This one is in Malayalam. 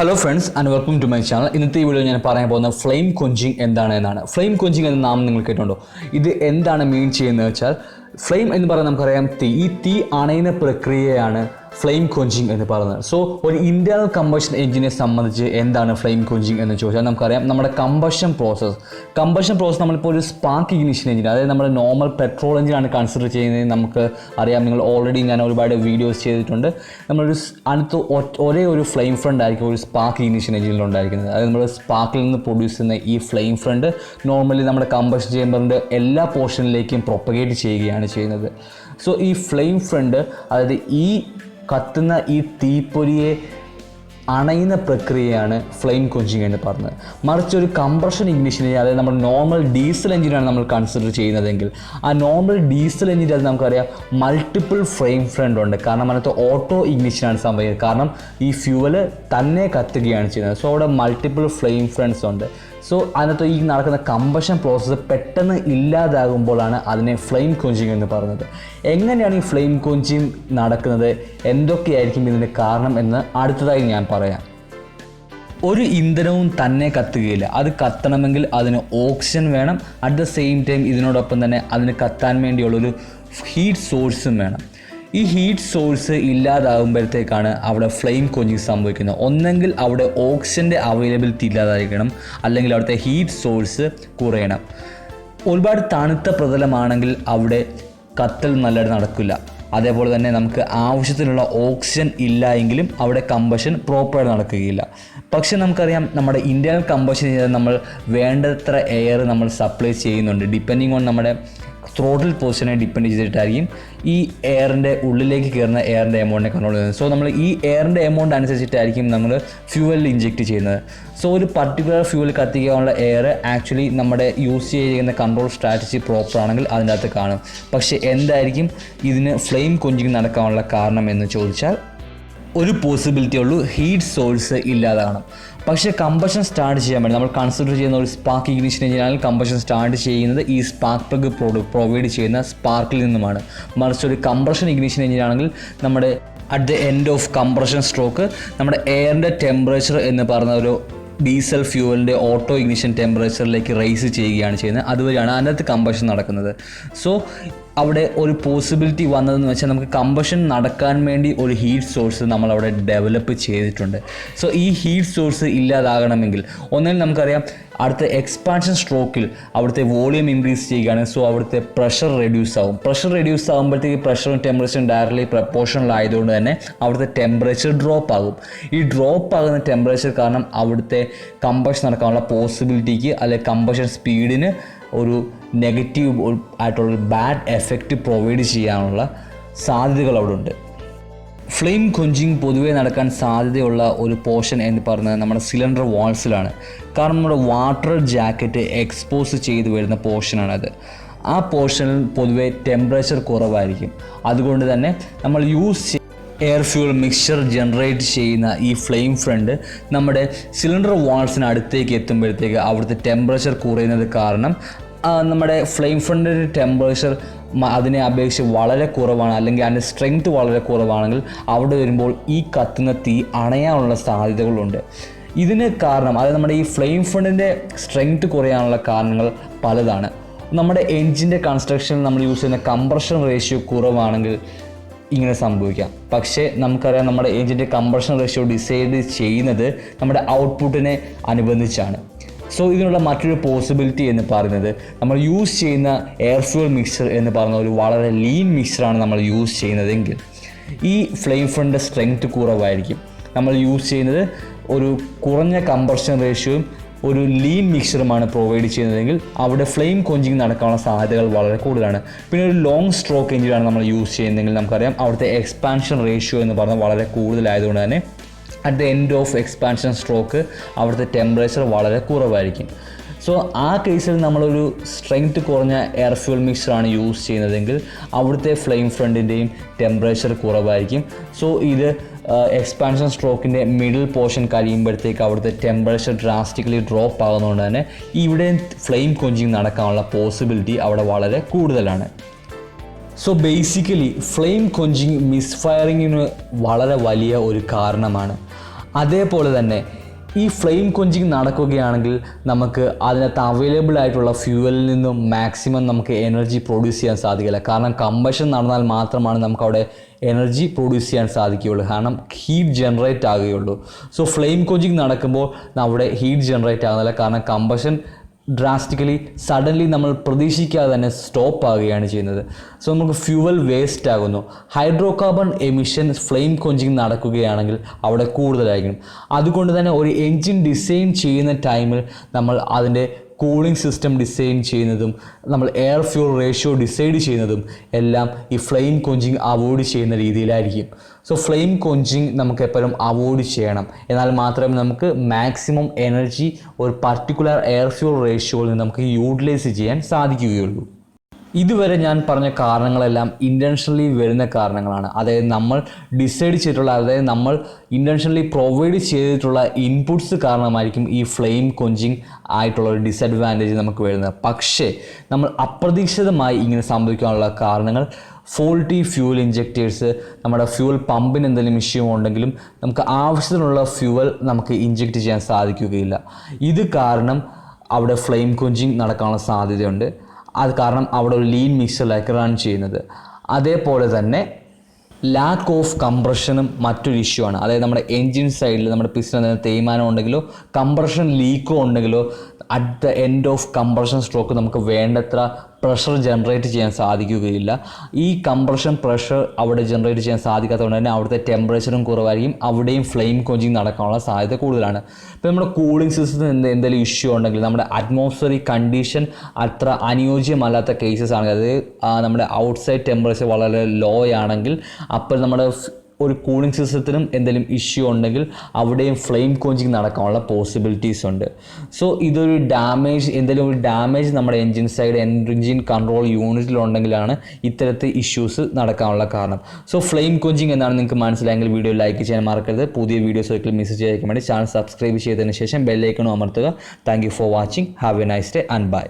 Hello friends and welcome to my channel. ഇന്നത്തെ ഈ വീഡിയോ ഞാൻ പറയാൻ പോകുന്ന ഫ്ലെയിം കൊഞ്ചിങ് എന്താണ് എന്നാണ്. ഫ്ലെയിം കൊഞ്ചിങ് എന്ന നാമം നിങ്ങൾ കേട്ടിട്ടുണ്ടോ? ഇത് എന്താണ് മീൻ ചെയ്യുന്നത് വെച്ചാൽ, ഫ്ലെയിം എന്ന് പറയുന്നത് നമുക്കറിയാം ഈ തീ അണയുന്ന പ്രക്രിയയാണ് ഫ്ലെയിം കൊഞ്ചിങ് എന്ന് പറയുന്നത്. സോ ഒരു ഇന്റേണൽ കമ്പഷൻ എഞ്ചിനെ സംബന്ധിച്ച് എന്താണ് ഫ്ലെയിം കൊഞ്ചിങ് എന്ന് ചോദിച്ചാൽ നമുക്കറിയാം നമ്മുടെ കമ്പഷൻ പ്രോസസ്സ് നമ്മളിപ്പോൾ ഒരു സ്പാർക്ക് ഇഗ്നിഷൻ എഞ്ചിൻ, അതായത് നമ്മൾ നോർമൽ പെട്രോൾ എഞ്ചിനാണ് കൺസിഡർ ചെയ്യുന്നത്. നമുക്ക് അറിയാം, നിങ്ങൾ ഓൾറെഡി ഞാൻ ഒരുപാട് വീഡിയോസ് ചെയ്തിട്ടുണ്ട്. നമ്മളൊരു ഒരേ ഒരു ഫ്ലെയിം ഫ്രണ്ട് ആയിരിക്കും ഒരു സ്പാർക്ക് ഇഗ്നിഷൻ എഞ്ചിനിൽ ഉണ്ടായിരിക്കുന്നത്. അതായത് നമ്മൾ സ്പാർക്കിൽ നിന്ന് പ്രൊഡ്യൂസ് ചെയ്യുന്ന ഈ ഫ്ലെയിം ഫ്രണ്ട് നോർമലി നമ്മുടെ കമ്പഷൻ ചേമ്പറിൻ്റെ എല്ലാ പോർഷനിലേക്കും പ്രൊപ്പഗേറ്റ് ചെയ്യുകയാണ് ചെയ്യുന്നത്. സോ ഈ ഫ്ലെയിം ഫ്രണ്ട്, അതായത് ഈ കത്തുന്ന ഈ തീപ്പൊരിയെ അണയുന്ന പ്രക്രിയയാണ് ഫ്ലെയിം കൊഞ്ചിങ് എന്ന് പറഞ്ഞത്. മറിച്ച് ഒരു കംപ്രഷൻ ഇഗ്നിഷനെ, അതായത് നമ്മൾ നോർമൽ ഡീസൽ എഞ്ചിനാണ് നമ്മൾ കൺസിഡർ ചെയ്യുന്നതെങ്കിൽ, ആ നോർമൽ ഡീസൽ എഞ്ചിൻ്റെ അത് നമുക്കറിയാം മൾട്ടിപ്പിൾ ഫ്ലെയിം ഫ്രണ്ട് ഉണ്ട്. കാരണം അതിനകത്ത് ഓട്ടോ ഇഗ്നിഷനാണ് സംഭവിക്കുന്നത്. കാരണം ഈ ഫ്യൂവല് തന്നെ കത്തുകയാണ് ചെയ്യുന്നത്. സോ അവിടെ മൾട്ടിപ്പിൾ ഫ്ലെയിം ഫ്രണ്ട്സ് ഉണ്ട്. സോ അതിനകത്ത് ഈ നടക്കുന്ന കമ്പഷൻ പ്രോസസ്സ് പെട്ടെന്ന് ഇല്ലാതാകുമ്പോഴാണ് അതിനെ ഫ്ലെയിം കൊഞ്ചിങ് എന്ന് പറയുന്നത്. എങ്ങനെയാണ് ഈ ഫ്ലെയിം കൊഞ്ചിങ് നടക്കുന്നത്, എന്തൊക്കെയായിരിക്കും ഇതിൻ്റെ കാരണം എന്ന് അടുത്തതായി ഞാൻ പറയാം. ഒരു ഇന്ധനവും തന്നെ കത്തുകയില്ല. അത് കത്തണമെങ്കിൽ അതിന് ഓക്സിജൻ വേണം. അറ്റ് ദ സെയിം ടൈം ഇതിനോടൊപ്പം തന്നെ അതിന് കത്താൻ വേണ്ടിയുള്ളൊരു ഹീറ്റ് സോഴ്സും വേണം. ഈ ഹീറ്റ് സോഴ്സ് ഇല്ലാതാകുമ്പോഴത്തേക്കാണ് അവിടെ ഫ്ലെയിം കൊഞ്ചിങ് സംഭവിക്കുന്നത്. ഒന്നെങ്കിൽ അവിടെ ഓക്സിജൻ്റെ അവൈലബിലിറ്റി ഇല്ലാതായിരിക്കണം, അല്ലെങ്കിൽ അവിടുത്തെ ഹീറ്റ് സോഴ്സ് കുറയണം. ഒരുപാട് തണുത്ത പ്രതലമാണെങ്കിൽ അവിടെ കത്തൽ നല്ലതായിട്ട് നടക്കില്ല. അതേപോലെ തന്നെ നമുക്ക് ആവശ്യത്തിനുള്ള ഓക്സിജൻ ഇല്ല എങ്കിലും അവിടെ കമ്പഷൻ പ്രോപ്പറായിട്ട് നടക്കുകയില്ല. പക്ഷെ നമുക്കറിയാം, നമ്മുടെ ഇൻറ്റേർണൽ കമ്പഷൻ ചെയ്താൽ നമ്മൾ വേണ്ടത്ര എയർ നമ്മൾ സപ്ലൈ ചെയ്യുന്നുണ്ട്. ഡിപ്പെൻഡിങ് ഓൺ നമ്മുടെ ത്രോട്ടിൽ പൊസിഷനെ ഡിപ്പെൻഡ് ചെയ്തിട്ടായിരിക്കും ഈ എയറിൻ്റെ ഉള്ളിലേക്ക് കയറുന്ന എയറിൻ്റെ എമൗണ്ടിനെ കൺട്രോൾ ചെയ്യുന്നത്. സോ നമ്മൾ ഈ എയറിൻ്റെ എമൗണ്ട് അനുസരിച്ചിട്ടായിരിക്കും നമ്മൾ ഫ്യൂവലിൽ ഇഞ്ചെക്റ്റ് ചെയ്യുന്നത്. സോ ഒരു പർട്ടിക്കുലർ ഫ്യൂവൽ കത്തിക്കാനുള്ള എയർ ആക്ച്വലി നമ്മുടെ യൂസ് ചെയ്യുന്ന കൺട്രോൾ സ്ട്രാറ്റജി പ്രോപ്പർ ആണെങ്കിൽ അതിൻ്റെ അകത്ത് കാണും. പക്ഷേ എന്തായിരിക്കും ഇതിന് ഫ്ലെയിം കൊഞ്ചിങ് നടക്കാനുള്ള കാരണം എന്ന് ചോദിച്ചാൽ, ഒരു പോസിബിലിറ്റി ഉള്ളൂ, ഹീറ്റ് സോഴ്സ് ഇല്ലാതാകണം. പക്ഷേ കമ്പഷൻ സ്റ്റാർട്ട് ചെയ്യാൻ വേണ്ടി നമ്മൾ കൺസിഡർ ചെയ്യുന്ന ഒരു സ്പാർക്ക് ഇഗ്നിഷൻ എഞ്ചിനാണെങ്കിൽ കമ്പഷൻ സ്റ്റാർട്ട് ചെയ്യുന്നത് ഈ സ്പാർക്ക് പ്ലഗ് പ്രൊവൈഡ് ചെയ്യുന്ന സ്പാർക്കിൽ നിന്നുമാണ്. മറിച്ച് ഒരു കംപ്രഷൻ ഇഗ്നിഷൻ എഞ്ചിനാണെങ്കിൽ നമ്മുടെ at the end of compression stroke നമ്മുടെ എയറിൻ്റെ ടെമ്പറേച്ചർ എന്ന് പറയുന്ന ഒരു ഡീസൽ ഫ്യൂവലിൻ്റെ ഓട്ടോ ഇഗ്നിഷൻ ടെമ്പറേച്ചറിലേക്ക് റൈസ് ചെയ്യുകയാണ് ചെയ്യുന്നത്. അതുവഴിയാണ് അതിനകത്ത് കമ്പഷൻ നടക്കുന്നത്. സോ അവിടെ ഒരു പോസിബിലിറ്റി വന്നതെന്ന് വെച്ചാൽ, നമുക്ക് കമ്പഷൻ നടക്കാൻ വേണ്ടി ഒരു ഹീറ്റ് സോഴ്സ് നമ്മളവിടെ ഡെവലപ്പ് ചെയ്തിട്ടുണ്ട്. സോ ഈ ഹീറ്റ് സോഴ്സ് ഇല്ലാതാകണമെങ്കിൽ ഒന്നെങ്കിൽ നമുക്കറിയാം അടുത്ത എക്സ്പാൻഷൻ സ്ട്രോക്കിൽ അവിടുത്തെ വോളിയം ഇൻക്രീസ് ചെയ്യുകയാണ്. സോ അവിടുത്തെ പ്രഷർ റെഡ്യൂസ് ആകും. പ്രഷർ റെഡ്യൂസ് ആകുമ്പോഴത്തേക്ക് പ്രഷറും ടെമ്പറേച്ചറും ഡയറക്റ്റ്ലി പ്രപ്പോർഷണലായതുകൊണ്ട് തന്നെ അവിടുത്തെ ടെമ്പറേച്ചർ ഡ്രോപ്പ് ആകും. ഈ ഡ്രോപ്പ് ആകുന്ന ടെമ്പറേച്ചർ കാരണം അവിടുത്തെ കമ്പഷൻ നടക്കാനുള്ള പോസിബിലിറ്റിക്ക്, അല്ലെങ്കിൽ കമ്പഷൻ സ്പീഡിന് ഒരു നെഗറ്റീവ് ആയിട്ടുള്ള ബാഡ് എഫക്റ്റ് പ്രൊവൈഡ് ചെയ്യാനുള്ള സാധ്യതകൾ അവിടെ ഉണ്ട്. ഫ്ലെയിം കൊഞ്ചിങ് പൊതുവേ നടക്കാൻ സാധ്യതയുള്ള ഒരു പോർഷൻ എന്ന് പറയുന്നത് നമ്മുടെ സിലിണ്ടർ വാൾസിലാണ്. കാരണം നമ്മുടെ വാട്ടർ ജാക്കറ്റ് എക്സ്പോസ് ചെയ്ത് വരുന്ന പോർഷനാണത്. ആ പോർഷനിൽ പൊതുവേ ടെമ്പറേച്ചർ കുറവായിരിക്കും. അതുകൊണ്ട് തന്നെ നമ്മൾ use air fuel mixture generate ചെയ്യുന്ന ഈ ഫ്ലെയിം ഫ്രണ്ട് നമ്മുടെ സിലിണ്ടർ വാൾസിന് അടുത്തേക്ക് എത്തുമ്പോഴത്തേക്ക് അവിടുത്തെ ടെമ്പറേച്ചർ കുറയുന്നത് കാരണം നമ്മുടെ ഫ്ലെയിം ഫ്രണ്ടിൻ്റെ ടെമ്പറേച്ചർ അതിനെ അപേക്ഷിച്ച് വളരെ കുറവാണ്, അല്ലെങ്കിൽ അതിൻ്റെ സ്ട്രെങ്ത് വളരെ കുറവാണെങ്കിൽ അവിടെ വരുമ്പോൾ ഈ കത്തുന്ന തീ അണയാനുള്ള സാധ്യതകളുണ്ട്. ഇതിന് കാരണം, അതായത് നമ്മുടെ ഈ ഫ്ലെയിം ഫ്രണ്ടിൻ്റെ സ്ട്രെങ്ത് കുറയാനുള്ള കാരണങ്ങൾ പലതാണ്. നമ്മുടെ എൻജിൻ്റെ കൺസ്ട്രക്ഷനിൽ നമ്മൾ യൂസ് ചെയ്യുന്ന കംപ്രഷൻ റേഷ്യോ കുറവാണെങ്കിൽ ഇങ്ങനെ സംഭവിക്കാം. പക്ഷേ നമുക്കറിയാം, നമ്മുടെ എൻജിൻ്റെ കംപ്രഷൻ റേഷ്യോ ഡിസൈഡ് ചെയ്യുന്നത് നമ്മുടെ ഔട്ട്പുട്ടിനെ അനുബന്ധിച്ചാണ്. സോ ഇതിനുള്ള മറ്റൊരു പോസിബിലിറ്റി എന്ന് പറയുന്നത്, നമ്മൾ യൂസ് ചെയ്യുന്ന എയർ ഫ്യൂൽ മിക്സ്ചർ എന്ന് പറയുന്ന ഒരു വളരെ ലീൻ മിക്സ്ചറാണ് നമ്മൾ യൂസ് ചെയ്യുന്നതെങ്കിൽ ഈ ഫ്ലെയിം ഫ്രണ്ടിൻ്റെ സ്ട്രെങ്ത് കുറവായിരിക്കും. നമ്മൾ യൂസ് ചെയ്യുന്നത് ഒരു കുറഞ്ഞ കംപ്രഷൻ റേഷ്യോയും ഒരു ലീൻ മിക്സ്ചറുമാണ് പ്രൊവൈഡ് ചെയ്യുന്നതെങ്കിൽ അവിടെ ഫ്ലെയിം കൊഞ്ചിങ് നടക്കാനുള്ള സാധ്യതകൾ വളരെ കൂടുതലാണ്. പിന്നെ ഒരു ലോങ് സ്ട്രോക്ക് എഞ്ചിനാണ് നമ്മൾ യൂസ് ചെയ്യുന്നതെങ്കിൽ നമുക്കറിയാം അവിടുത്തെ എക്സ്പാൻഷൻ റേഷ്യോ എന്ന് പറഞ്ഞാൽ വളരെ കൂടുതലായതുകൊണ്ട് തന്നെ at the end of expansion stroke അവിടുത്തെ ടെമ്പറേച്ചർ വളരെ കുറവായിരിക്കും. സോ ആ കേസിൽ നമ്മളൊരു സ്ട്രെങ്ത് കുറഞ്ഞ എയർ ഫ്യൂൽ മിക്സ്ചറാണ് യൂസ് ചെയ്യുന്നതെങ്കിൽ അവിടുത്തെ ഫ്ലെയിം ഫ്രണ്ടിൻ്റെയും ടെമ്പറേച്ചർ കുറവായിരിക്കും. സോ ഇത് എക്സ്പാൻഷൻ സ്ട്രോക്കിൻ്റെ മിഡിൽ പോർഷൻ കഴിയുമ്പോഴത്തേക്ക് അവിടുത്തെ ടെമ്പറേച്ചർ ഡ്രാസ്റ്റിക്കലി ഡ്രോപ്പ് ആകുന്നതുകൊണ്ട് തന്നെ ഇവിടെ ഫ്ലെയിം കൊഞ്ചിങ് നടക്കാനുള്ള പോസിബിലിറ്റി അവിടെ വളരെ കൂടുതലാണ്. സോ ബേസിക്കലി ഫ്ലെയിം കൊഞ്ചിങ് മിസ്ഫയറിങ്ങിന് വളരെ വലിയ ഒരു കാരണമാണ്. അതേപോലെ തന്നെ ഈ ഫ്ലെയിം കൊഞ്ചിങ് നടക്കുകയാണെങ്കിൽ നമുക്ക് അതിനകത്ത് അവൈലബിൾ ആയിട്ടുള്ള ഫ്യൂവലിൽ നിന്നും മാക്സിമം നമുക്ക് എനർജി പ്രൊഡ്യൂസ് ചെയ്യാൻ സാധിക്കില്ല. കാരണം കമ്പഷൻ നടന്നാൽ മാത്രമാണ് നമുക്ക് അവിടെ എനർജി പ്രൊഡ്യൂസ് ചെയ്യാൻ സാധിക്കുകയുള്ളൂ, കാരണം ഹീറ്റ് ജനറേറ്റ് ആകുകയുള്ളൂ. സോ ഫ്ലെയിം കൊഞ്ചിങ് നടക്കുമ്പോൾ അവിടെ ഹീറ്റ് ജനറേറ്റ് ആകുന്നില്ല, കാരണം കമ്പഷൻ ഡ്രാസ്റ്റിക്കലി സഡൻലി നമ്മൾ പ്രതീക്ഷിക്കാതെ തന്നെ സ്റ്റോപ്പ് ആകുകയാണ് ചെയ്യുന്നത്. സോ നമുക്ക് ഫ്യൂവൽ വേസ്റ്റ് ആകുന്നു. Hydro carbon emission flame quenching നടക്കുകയാണെങ്കിൽ അവിടെ കൂടുതലായിരിക്കും. അതുകൊണ്ട് തന്നെ ഒരു എൻജിൻ ഡിസൈൻ ചെയ്യുന്ന ടൈമിൽ നമ്മൾ അതിൻ്റെ കൂളിംഗ് സിസ്റ്റം ഡിസൈൻ ചെയ്യുന്നതും നമ്മൾ എയർ ഫ്യൂൽ റേഷ്യോ ഡിസൈഡ് ചെയ്യുന്നതും എല്ലാം ഈ ഫ്ലെയിം കൊഞ്ചിങ് അവോയ്ഡ് ചെയ്യുന്ന രീതിയിലായിരിക്കും. സോ ഫ്ലെയിം കൊഞ്ചിങ് നമുക്ക് എപ്പോഴും അവോയ്ഡ് ചെയ്യണം. എന്നാൽ മാത്രമേ നമുക്ക് മാക്സിമം എനർജി ഒരു പർട്ടിക്കുലർ എയർ ഫ്യൂൽ റേഷ്യോയിൽ നിന്ന് നമുക്ക് യൂട്ടിലൈസ് ചെയ്യാൻ സാധിക്കുകയുള്ളൂ. ഇതുവരെ ഞാൻ പറഞ്ഞ കാരണങ്ങളെല്ലാം ഇൻറ്റൻഷനലി വരുന്ന കാരണങ്ങളാണ്. അതായത് നമ്മൾ ഡിസൈഡ് ചെയ്തിട്ടുള്ള, അതായത് നമ്മൾ ഇൻറ്റൻഷനലി പ്രൊവൈഡ് ചെയ്തിട്ടുള്ള ഇൻപുട്സ് കാരണമായിരിക്കും ഈ ഫ്ലെയിം കൊഞ്ചിങ് ആയിട്ടുള്ള ഒരു ഡിസഡ്വാൻറ്റേജ് നമുക്ക് വരുന്നത്. പക്ഷേ നമ്മൾ അപ്രതീക്ഷിതമായി ഇങ്ങനെ സംഭവിക്കാനുള്ള കാരണങ്ങൾ ഫോൾട്ടി ഫ്യൂൽ ഇഞ്ചക്റ്റേഴ്സ്, നമ്മുടെ ഫ്യൂൽ പമ്പിന് എന്തെങ്കിലും ഇഷ്യൂ ഉണ്ടെങ്കിലും നമുക്ക് ആവശ്യത്തിനുള്ള ഫ്യൂവൽ നമുക്ക് ഇഞ്ചക്റ്റ് ചെയ്യാൻ സാധിക്കുകയില്ല. ഇത് കാരണം അവിടെ ഫ്ലെയിം കൊഞ്ചിങ് നടക്കാനുള്ള സാധ്യതയുണ്ട്. അത് കാരണം അവിടെ ഒരു ലീൻ മിക്സറിലേക്ക് റൺ ചെയ്യുന്നത്. അതേപോലെ തന്നെ ലാക്ക് ഓഫ് കംപ്രഷനും മറ്റൊരു ഇഷ്യൂ ആണ്. അതായത് നമ്മുടെ എൻജിൻ സൈഡിൽ നമ്മുടെ പിസ്റ്റൺ എന്തെങ്കിലും തേയ്മാനം ഉണ്ടെങ്കിലോ കംപ്രഷൻ ലീക്കോ ഉണ്ടെങ്കിലോ at the end of compression stroke നമുക്ക് വേണ്ടത്ര പ്രഷർ ജനറേറ്റ് ചെയ്യാൻ സാധിക്കുകയില്ല. ഈ കംപ്രഷൻ പ്രഷർ അവിടെ ജനറേറ്റ് ചെയ്യാൻ സാധിക്കാത്തതുകൊണ്ട് തന്നെ അവിടുത്തെ ടെമ്പറേച്ചറും കുറവായിരിക്കും, അവിടെയും ഫ്ലെയിം കൊഞ്ചിങ് നടക്കാനുള്ള സാധ്യത കൂടുതലാണ്. ഇപ്പോൾ നമ്മുടെ കൂളിംഗ് സിസ്റ്റത്തിന് എന്തെങ്കിലും ഇഷ്യൂ ഉണ്ടെങ്കിൽ, നമ്മുടെ അറ്റ്മോസ്ഫിയറിക് കണ്ടീഷൻ അത്ര അനുയോജ്യമല്ലാത്ത കേസസ് ആണെങ്കിൽ, അതായത് നമ്മുടെ ഔട്ട്സൈഡ് ടെമ്പറേച്ചർ വളരെ ലോ ആണെങ്കിൽ, അപ്പോൾ നമ്മുടെ ഒരു കൂളിംഗ് സിസ്റ്റത്തിനും എന്തെങ്കിലും ഇഷ്യൂ ഉണ്ടെങ്കിൽ അവിടെയും ഫ്ലെയിം കൊഞ്ചിങ് നടക്കാനുള്ള പോസിബിലിറ്റീസ് ഉണ്ട്. സോ ഇതൊരു എന്തെങ്കിലും ഒരു ഡാമേജ് നമ്മുടെ എൻജിൻ സൈഡ് എൻജിൻ കൺട്രോൾ യൂണിറ്റിലുണ്ടെങ്കിലാണ് ഇത്തരത്തിൽ ഇഷ്യൂസ് നടക്കാനുള്ള കാരണം. സോ ഫ്ലെയിം കൊഞ്ചിങ് എന്നാണ് നിങ്ങൾക്ക് മനസ്സിലായെങ്കിൽ വീഡിയോ ലൈക്ക് ചെയ്യാൻ മറക്കരുത്. പുതിയ വീഡിയോസ് ഒരിക്കലും മിസ് ചെയ്യാതിരിക്കാൻ വേണ്ടി ചാനൽ സബ്സ്ക്രൈബ് ചെയ്തതിന് ശേഷം ബെൽ ഐക്കണും അമർത്തുക. Thank you for watching. Have a nice day and by.